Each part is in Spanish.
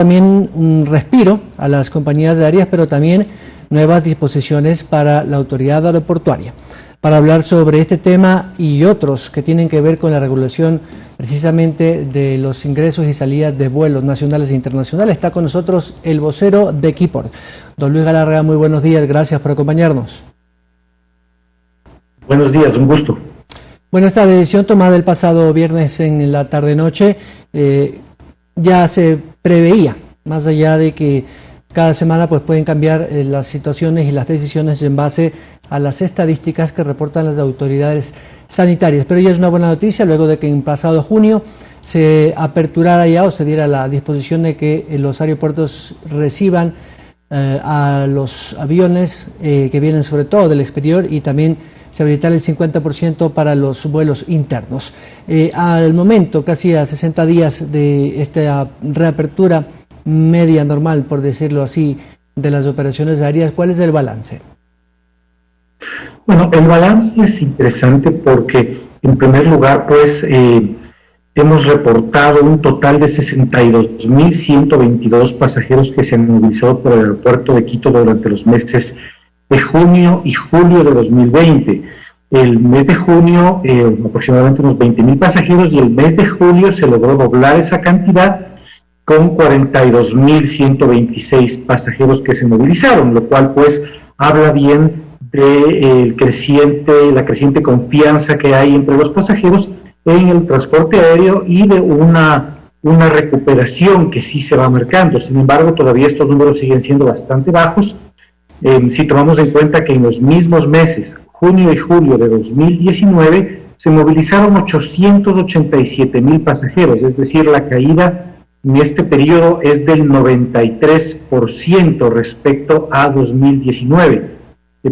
también un respiro a las compañías aéreas, pero también nuevas disposiciones para la autoridad aeroportuaria. Para hablar sobre este tema y otros que tienen que ver con la regulación precisamente de los ingresos y salidas de vuelos nacionales e internacionales, está con nosotros el vocero de Keyport. Don Luis Galarraga, muy buenos días, gracias por acompañarnos. Buenos días, un gusto. Bueno, esta decisión tomada el pasado viernes en la tarde-noche ya se preveía, más allá de que cada semana pues pueden cambiar las situaciones y las decisiones en base a las estadísticas que reportan las autoridades sanitarias. Pero ya es una buena noticia luego de que en pasado junio se aperturara ya o se diera la disposición de que los aeropuertos reciban a los aviones que vienen sobre todo del exterior y también se habilitará el 50% para los vuelos internos. Al momento, casi a 60 días de esta reapertura media normal, por decirlo así, de las operaciones aéreas, ¿cuál es el balance? Bueno, el balance es interesante porque, en primer lugar, pues hemos reportado un total de 62.122 pasajeros que se han movilizado por el aeropuerto de Quito durante los meses de junio y julio de 2020. El mes de junio, aproximadamente unos 20.000 pasajeros, y el mes de julio se logró doblar esa cantidad con 42.126 pasajeros que se movilizaron, lo cual pues habla bien de la creciente confianza que hay entre los pasajeros en el transporte aéreo y de una recuperación que sí se va marcando. Sin embargo, todavía estos números siguen siendo bastante bajos. Si tomamos en cuenta que en los mismos meses, junio y julio de 2019, se movilizaron 887.000 pasajeros, es decir, la caída en este periodo es del 93% respecto a 2019.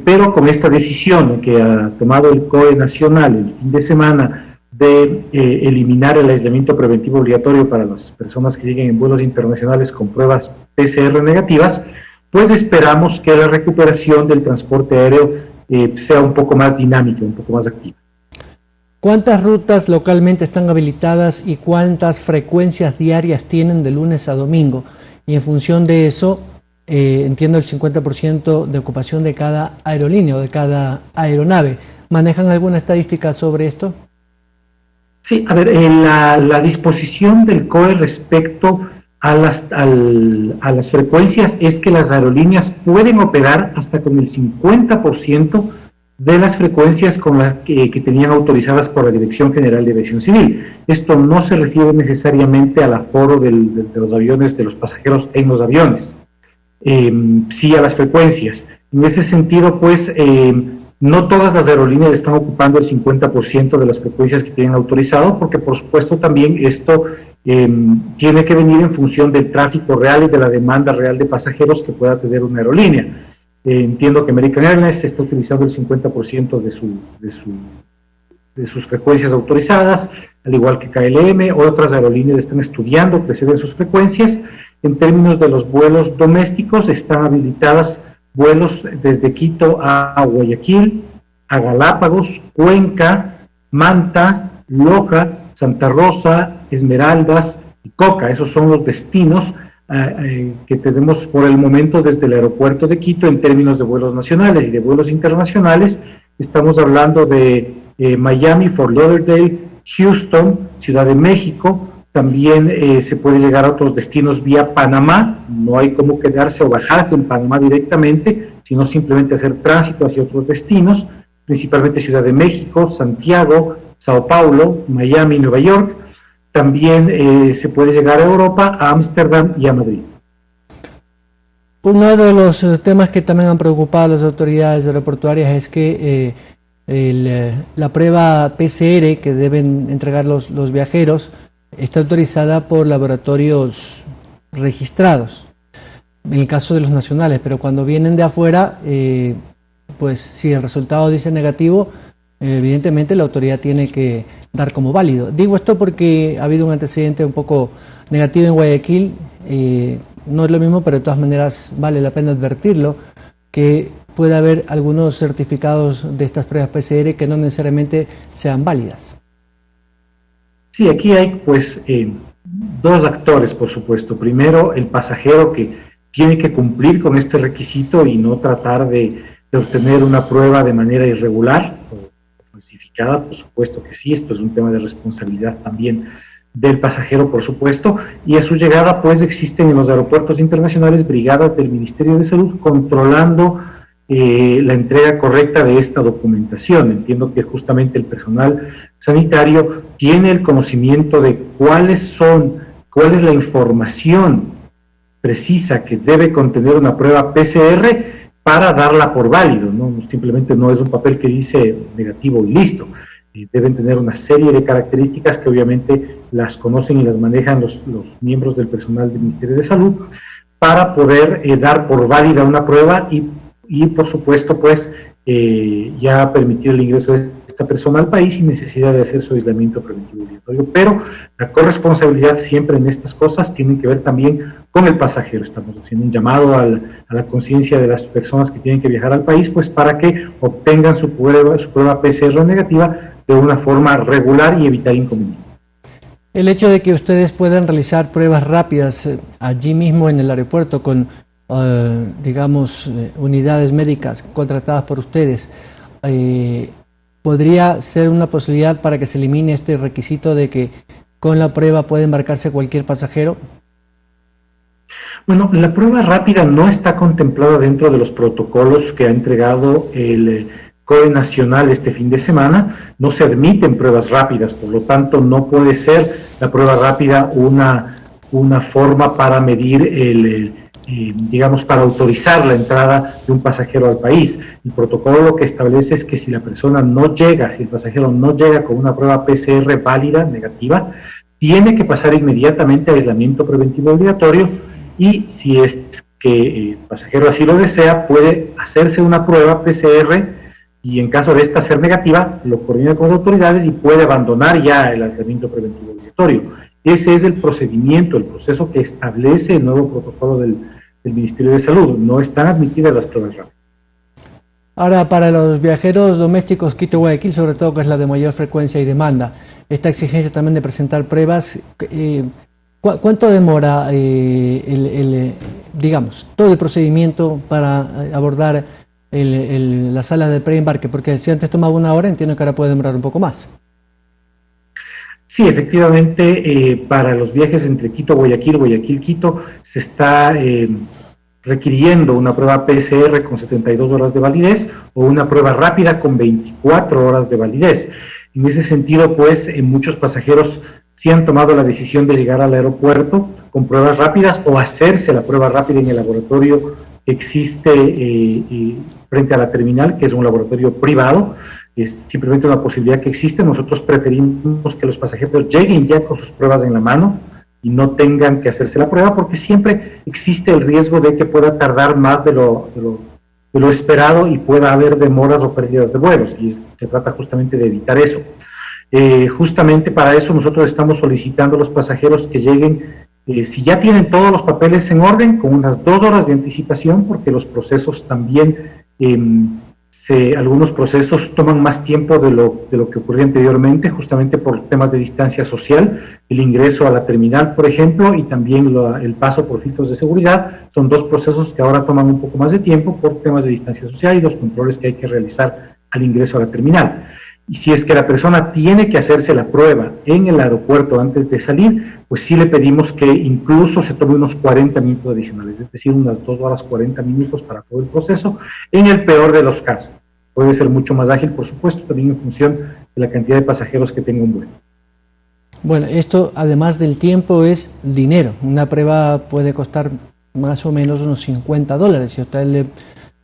Pero con esta decisión que ha tomado el COE nacional el fin de semana de eliminar el aislamiento preventivo obligatorio para las personas que lleguen en vuelos internacionales con pruebas PCR negativas, pues esperamos que la recuperación del transporte aéreo sea un poco más dinámica, un poco más activa. ¿Cuántas rutas localmente están habilitadas y cuántas frecuencias diarias tienen de lunes a domingo? Y en función de eso, entiendo el 50% de ocupación de cada aerolínea o de cada aeronave. ¿Manejan alguna estadística sobre esto? Sí, a ver, la disposición del COE respecto a las frecuencias es que las aerolíneas pueden operar hasta con el 50% de las frecuencias con las que tenían autorizadas por la Dirección General de Aviación Civil. Esto no se refiere necesariamente al aforo de los aviones, de los pasajeros en los aviones, sí a las frecuencias. En ese sentido, pues, no todas las aerolíneas están ocupando el 50% de las frecuencias que tienen autorizado, porque por supuesto también esto tiene que venir en función del tráfico real y de la demanda real de pasajeros que pueda tener una aerolínea. Entiendo que American Airlines está utilizando el 50% de sus frecuencias autorizadas, al igual que KLM. Otras aerolíneas están estudiando crecer en sus frecuencias. En términos de los vuelos domésticos, están habilitadas vuelos desde Quito a Guayaquil, a Galápagos, Cuenca, Manta, Loja, Santa Rosa, Esmeraldas y Coca. Esos son los destinos que tenemos por el momento desde el aeropuerto de Quito en términos de vuelos nacionales y de vuelos internacionales. Estamos hablando de Miami, Fort Lauderdale, Houston, Ciudad de México. También se puede llegar a otros destinos vía Panamá. No hay cómo quedarse o bajarse en Panamá directamente, sino simplemente hacer tránsito hacia otros destinos, principalmente Ciudad de México, Santiago, Sao Paulo, Miami, Nueva York. También se puede llegar a Europa, a Ámsterdam y a Madrid. Uno de los temas que también han preocupado a las autoridades aeroportuarias es que la prueba PCR que deben entregar los viajeros está autorizada por laboratorios registrados, en el caso de los nacionales, pero cuando vienen de afuera, pues si el resultado dice negativo, evidentemente la autoridad tiene que dar como válido. Digo esto porque ha habido un antecedente un poco negativo en Guayaquil, no es lo mismo, pero de todas maneras vale la pena advertirlo, que puede haber algunos certificados de estas pruebas PCR que no necesariamente sean válidas. Sí, aquí hay pues Dos actores, por supuesto. Primero, el pasajero que tiene que cumplir con este requisito y no tratar de obtener una prueba de manera irregular o falsificada, por supuesto que sí. Esto es un tema de responsabilidad también del pasajero, por supuesto, y a su llegada pues existen en los aeropuertos internacionales brigadas del Ministerio de Salud controlando la entrega correcta de esta documentación. Entiendo que justamente el personal sanitario tiene el conocimiento de cuál es la información precisa que debe contener una prueba PCR para darla por válido, ¿no? Simplemente no es un papel que dice negativo y listo. Deben tener una serie de características que obviamente las conocen y las manejan los miembros del personal del Ministerio de Salud para poder dar por válida una prueba y por supuesto pues ya permitir el ingreso de esta persona al país sin necesidad de hacer su aislamiento preventivo obligatorio. Pero la corresponsabilidad siempre en estas cosas tiene que ver también con el pasajero. Estamos haciendo un llamado a la conciencia de las personas que tienen que viajar al país pues para que obtengan su prueba PCR negativa de una forma regular y evitar inconvenientes. El hecho de que ustedes puedan realizar pruebas rápidas allí mismo en el aeropuerto con, digamos, unidades médicas contratadas por ustedes, ¿podría ser una posibilidad para que se elimine este requisito de que con la prueba puede embarcarse cualquier pasajero? Bueno, la prueba rápida no está contemplada dentro de los protocolos que ha entregado el COE Nacional este fin de semana. No se admiten pruebas rápidas, por lo tanto no puede ser la prueba rápida una forma para medir digamos, para autorizar la entrada de un pasajero al país. El protocolo lo que establece es que si la persona no llega, si el pasajero no llega con una prueba PCR válida, negativa, tiene que pasar inmediatamente a aislamiento preventivo obligatorio y si es que el pasajero así lo desea, puede hacerse una prueba PCR y en caso de esta ser negativa, lo coordina con las autoridades y puede abandonar ya el aislamiento preventivo obligatorio. Ese es el procedimiento, el proceso que establece el nuevo protocolo del Ministerio de Salud. No están admitidas las pruebas rápidas. Ahora, para los viajeros domésticos Quito-Guayaquil, sobre todo que es la de mayor frecuencia y demanda, esta exigencia también de presentar pruebas, ¿cuánto demora, digamos, todo el procedimiento para abordar la sala de preembarque? Porque si antes tomaba 1 hora, entiendo que ahora puede demorar un poco más. Sí, efectivamente, para los viajes entre Quito-Guayaquil, Guayaquil-Quito, se está requiriendo una prueba PCR con 72 horas de validez o una prueba rápida con 24 horas de validez. En ese sentido, pues, muchos pasajeros sí han tomado la decisión de llegar al aeropuerto con pruebas rápidas o hacerse la prueba rápida en el laboratorio que existe frente a la terminal, que es un laboratorio privado. Es simplemente una posibilidad que existe. Nosotros preferimos que los pasajeros lleguen ya con sus pruebas en la mano y no tengan que hacerse la prueba, porque siempre existe el riesgo de que pueda tardar más de lo esperado y pueda haber demoras o pérdidas de vuelos, y se trata justamente de evitar eso. Justamente para eso nosotros estamos solicitando a los pasajeros que lleguen, si ya tienen todos los papeles en orden, con unas 2 horas de anticipación, porque los procesos también algunos procesos toman más tiempo de lo que ocurría anteriormente, justamente por temas de distancia social. El ingreso a la terminal, por ejemplo, y también el paso por filtros de seguridad, son 2 procesos que ahora toman un poco más de tiempo por temas de distancia social y los controles que hay que realizar al ingreso a la terminal. Y si es que la persona tiene que hacerse la prueba en el aeropuerto antes de salir, pues sí le pedimos que incluso se tome unos 40 minutos adicionales, es decir, unas 2 horas 40 minutos para todo el proceso, en el peor de los casos. Puede ser mucho más ágil, por supuesto, también en función de la cantidad de pasajeros que tenga un vuelo. Bueno, esto además del tiempo es dinero. Una prueba puede costar más o menos unos $50. Si usted le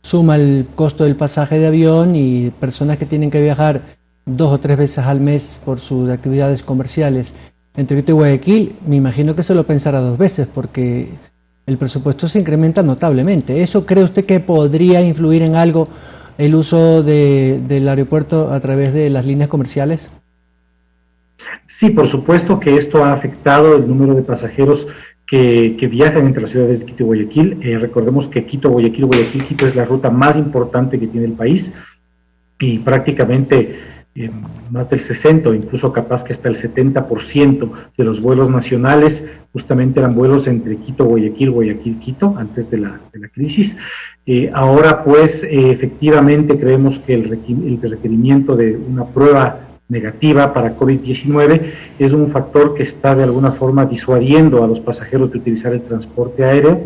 suma el costo del pasaje de avión y personas que tienen que viajar 2 o 3 veces al mes por sus actividades comerciales entre Quito y Guayaquil, me imagino que se lo pensará 2 veces porque el presupuesto se incrementa notablemente. ¿Eso cree usted que podría influir en algo el uso del aeropuerto a través de las líneas comerciales? Sí, por supuesto que esto ha afectado el número de pasajeros que viajan entre las ciudades de Quito y Guayaquil. Recordemos que Quito, Guayaquil, Guayaquil, Quito es la ruta más importante que tiene el país y prácticamente más del 60 o incluso capaz que hasta el 70% de los vuelos nacionales justamente eran vuelos entre Quito, Guayaquil, Guayaquil, Quito, antes de la crisis. Ahora pues efectivamente creemos que el requerimiento de una prueba negativa para COVID-19 es un factor que está de alguna forma disuadiendo a los pasajeros de utilizar el transporte aéreo.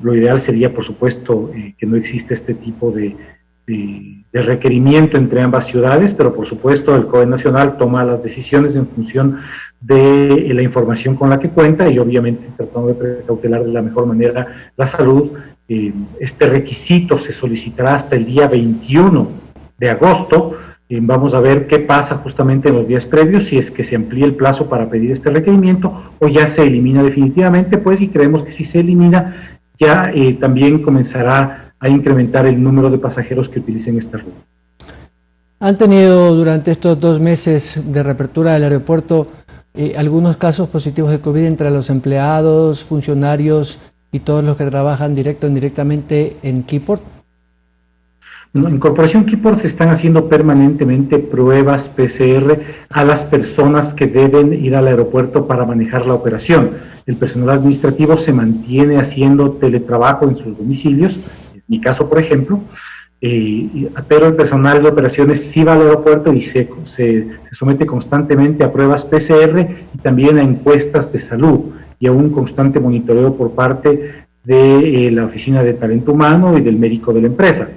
Lo ideal sería, por supuesto, que no exista este tipo de requerimiento entre ambas ciudades, pero por supuesto el COE Nacional toma las decisiones en función de la información con la que cuenta y obviamente tratando de precautelar de la mejor manera la salud. Este requisito se solicitará hasta el día 21 de agosto. Vamos a ver qué pasa justamente en los días previos, si es que se amplía el plazo para pedir este requerimiento o ya se elimina definitivamente, pues, y creemos que si se elimina ya también comenzará a incrementar el número de pasajeros que utilicen esta ruta. ¿Han tenido durante estos 2 meses de reapertura del aeropuerto algunos casos positivos de COVID entre los empleados, funcionarios y todos los que trabajan directo o indirectamente en Keyport? En Corporación Keyport se están haciendo permanentemente pruebas PCR a las personas que deben ir al aeropuerto para manejar la operación. El personal administrativo se mantiene haciendo teletrabajo en sus domicilios, en mi caso por ejemplo, pero el personal de operaciones sí va al aeropuerto y se somete constantemente a pruebas PCR y también a encuestas de salud y a un constante monitoreo por parte de la Oficina de Talento Humano y del médico de la empresa.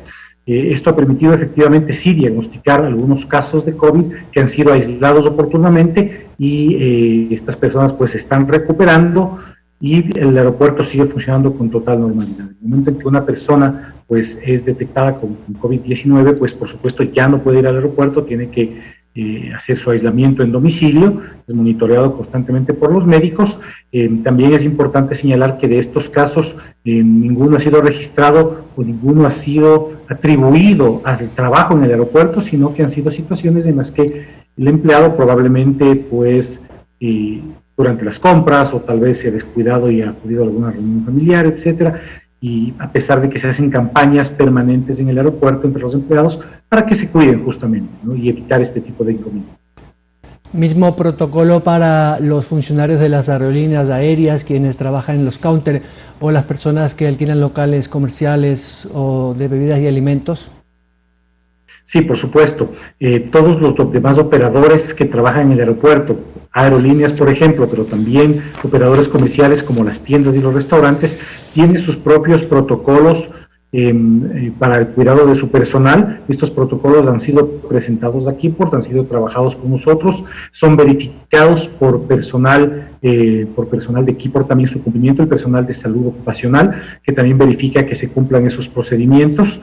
Esto ha permitido efectivamente sí diagnosticar algunos casos de COVID que han sido aislados oportunamente y estas personas pues se están recuperando y el aeropuerto sigue funcionando con total normalidad. En el momento en que una persona pues es detectada con COVID-19, pues por supuesto ya no puede ir al aeropuerto, tiene que hacer su aislamiento en domicilio, es monitoreado constantemente por los médicos. También es importante señalar que de estos casos ninguno ha sido registrado o ninguno ha sido atribuido al trabajo en el aeropuerto, sino que han sido situaciones en las que el empleado probablemente pues durante las compras o tal vez se ha descuidado y ha acudido a alguna reunión familiar, etcétera, y a pesar de que se hacen campañas permanentes en el aeropuerto entre los empleados para que se cuiden justamente, ¿no? Y evitar este tipo de inconvenientes. Mismo protocolo para los funcionarios de las aerolíneas aéreas, quienes trabajan en los counters o las personas que alquilan locales comerciales o de bebidas y alimentos. Sí, por supuesto. Todos los demás operadores que trabajan en el aeropuerto, aerolíneas por ejemplo, pero también operadores comerciales como las tiendas y los restaurantes, tienen sus propios protocolos para el cuidado de su personal. Estos protocolos han sido presentados aquí, han sido trabajados con nosotros, son verificados por personal de Keyport también su cumplimiento, el personal de salud ocupacional, que también verifica que se cumplan esos procedimientos.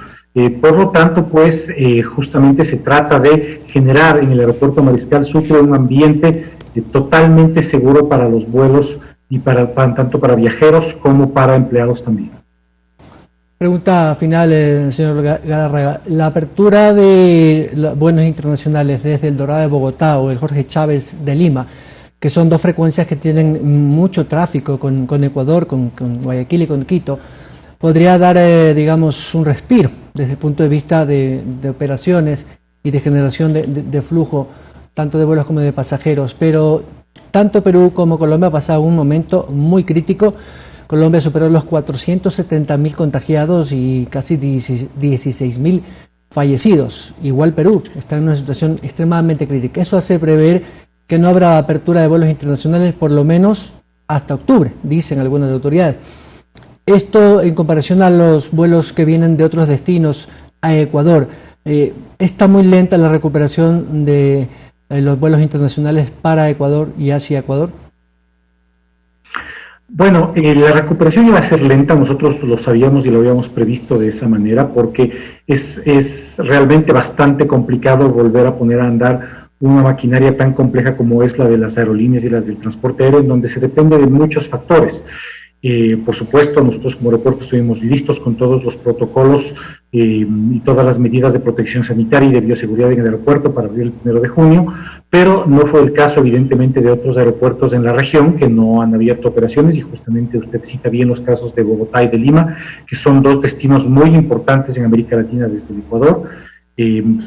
Por lo tanto, pues justamente se trata de generar en el aeropuerto Mariscal Sucre un ambiente totalmente seguro para los vuelos y tanto para viajeros como para empleados también. Pregunta final, señor Galarraga. La apertura de vuelos internacionales desde el Dorado de Bogotá o el Jorge Chávez de Lima, que son 2 frecuencias que tienen mucho tráfico con Ecuador, con Guayaquil y con Quito, podría dar, digamos, un respiro desde el punto de vista de operaciones y de generación de flujo, tanto de vuelos como de pasajeros. Pero tanto Perú como Colombia ha pasado un momento muy crítico. Colombia superó los 470.000 contagiados y casi 16.000 fallecidos. Igual Perú está en una situación extremadamente crítica. Eso hace prever que no habrá apertura de vuelos internacionales por lo menos hasta octubre, dicen algunas autoridades. Esto en comparación a los vuelos que vienen de otros destinos a Ecuador. ¿Está muy lenta la recuperación de los vuelos internacionales para Ecuador y hacia Ecuador? Bueno, la recuperación iba a ser lenta, nosotros lo sabíamos y lo habíamos previsto de esa manera, porque es realmente bastante complicado volver a poner a andar una maquinaria tan compleja como es la de las aerolíneas y las del transporte aéreo, en donde se depende de muchos factores. Por supuesto, nosotros como aeropuerto estuvimos listos con todos los protocolos y todas las medidas de protección sanitaria y de bioseguridad en el aeropuerto para abrir el 1 de junio, pero no fue el caso evidentemente de otros aeropuertos en la región que no han abierto operaciones, y justamente usted cita bien los casos de Bogotá y de Lima, que son 2 destinos muy importantes en América Latina desde el Ecuador.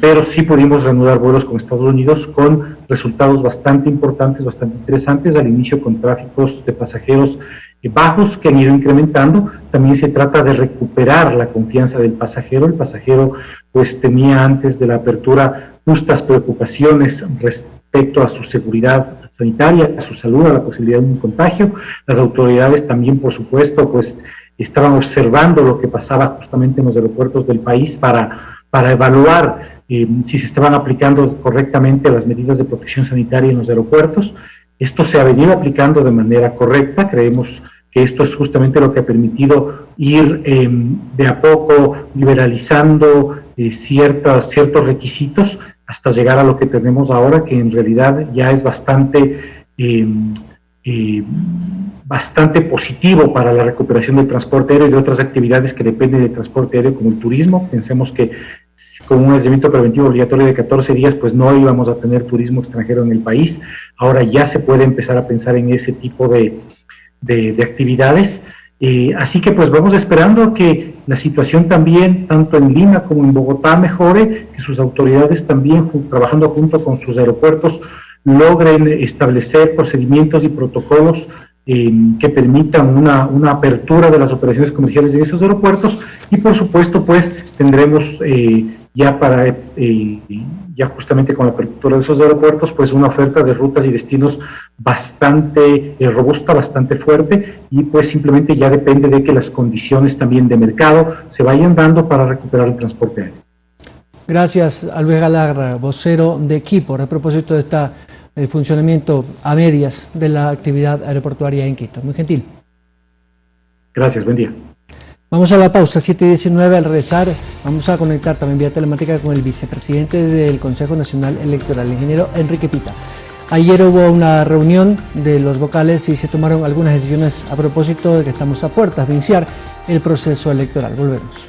pero sí pudimos reanudar vuelos con Estados Unidos con resultados bastante importantes, bastante interesantes, al inicio con tráficos de pasajeros bajos que han ido incrementando. También se trata de recuperar la confianza del pasajero. El pasajero pues tenía antes de la apertura justas preocupaciones respecto a su seguridad sanitaria, a su salud, a la posibilidad de un contagio. Las autoridades también, por supuesto, pues estaban observando lo que pasaba justamente en los aeropuertos del país para evaluar si se estaban aplicando correctamente las medidas de protección sanitaria en los aeropuertos. Esto se ha venido aplicando de manera correcta. Creemos que esto es justamente lo que ha permitido ir de a poco liberalizando ciertos requisitos hasta llegar a lo que tenemos ahora, que en realidad ya es bastante positivo para la recuperación del transporte aéreo y de otras actividades que dependen del transporte aéreo, como el turismo. Pensemos que con un aislamiento preventivo obligatorio de 14 días, pues no íbamos a tener turismo extranjero en el país. Ahora ya se puede empezar a pensar en ese tipo de actividades. Así que pues vamos esperando que la situación también, tanto en Lima como en Bogotá, mejore, que sus autoridades también, trabajando junto con sus aeropuertos, logren establecer procedimientos y protocolos que permitan una apertura de las operaciones comerciales en esos aeropuertos, y por supuesto pues tendremos ya justamente con la apertura de esos aeropuertos, pues una oferta de rutas y destinos bastante robusta, bastante fuerte, y pues simplemente ya depende de que las condiciones también de mercado se vayan dando para recuperar el transporte aéreo. Gracias, Albert Galarra, vocero de Equipo, a propósito de este funcionamiento a medias de la actividad aeroportuaria en Quito. Muy gentil. Gracias, buen día. Vamos a la pausa, 7:19. Al regresar vamos a conectar también vía telemática con el vicepresidente del Consejo Nacional Electoral, el ingeniero Enrique Pita. Ayer hubo una reunión de los vocales y se tomaron algunas decisiones a propósito de que estamos a puertas de iniciar el proceso electoral. Volvemos.